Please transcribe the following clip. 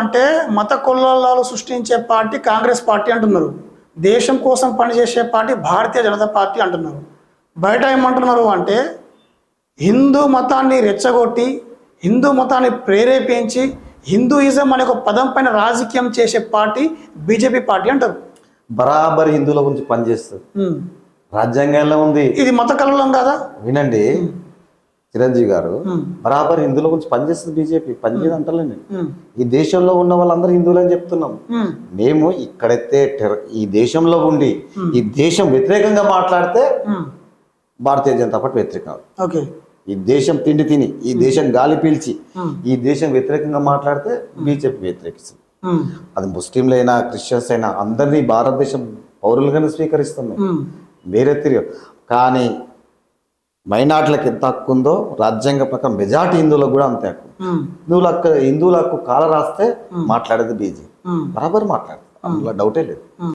అంటే మత కొల్లాలు సృష్టించే పార్టీ కాంగ్రెస్ పార్టీ అంటున్నారు. దేశం కోసం పనిచేసే పార్టీ భారతీయ జనతా పార్టీ అంటున్నారు. బయట ఏమంటున్నారు అంటే హిందూ మతాన్ని రెచ్చగొట్టి హిందూ మతాన్ని ప్రేరేపించి హిందూయిజం అనే ఒక పదం పైన రాజకీయం చేసే పార్టీ బీజేపీ పార్టీ అంటారు. బరాబర్ హిందువుల గురించి పనిచేస్తుంది. రాజ్యాంగంలో ఉంది. ఇది మత కల్లోలం కాదా? వినండి, చిరంజీవి గారు బరాబర్ హిందువుల గురించి పనిచేస్తుంది బీజేపీ. పనిచేయదు అంటలేండి. ఈ దేశంలో ఉన్న వాళ్ళందరూ హిందువులు అని చెప్తున్నాం. మేము ఇక్కడైతే ఈ దేశంలో ఉండి ఈ దేశం వ్యతిరేకంగా మాట్లాడితే భారతీయ జనతా పార్టీ వ్యతిరేకం. ఓకే, ఈ దేశం తిండి తిని ఈ దేశం గాలి పీల్చి ఈ దేశం వ్యతిరేకంగా మాట్లాడితే బీజేపీ వ్యతిరేకిస్తుంది. అది ముస్లింలైనా క్రిస్టియన్స్ అయినా అందరినీ భారతదేశం పౌరులుగానే స్వీకరిస్తుంది. వేరే తిరిగి కానీ మైనార్టీలకు ఎంత హక్కు ఉందో రాజ్యాంగ ప్రకారం మెజార్టీ హిందువులకు కూడా అంతే హక్కు. హిందువులకు కాల రాస్తే మాట్లాడేది బీజేపీ. బరాబర్ మాట్లాడుతుంది, అందులో డౌటే లేదు.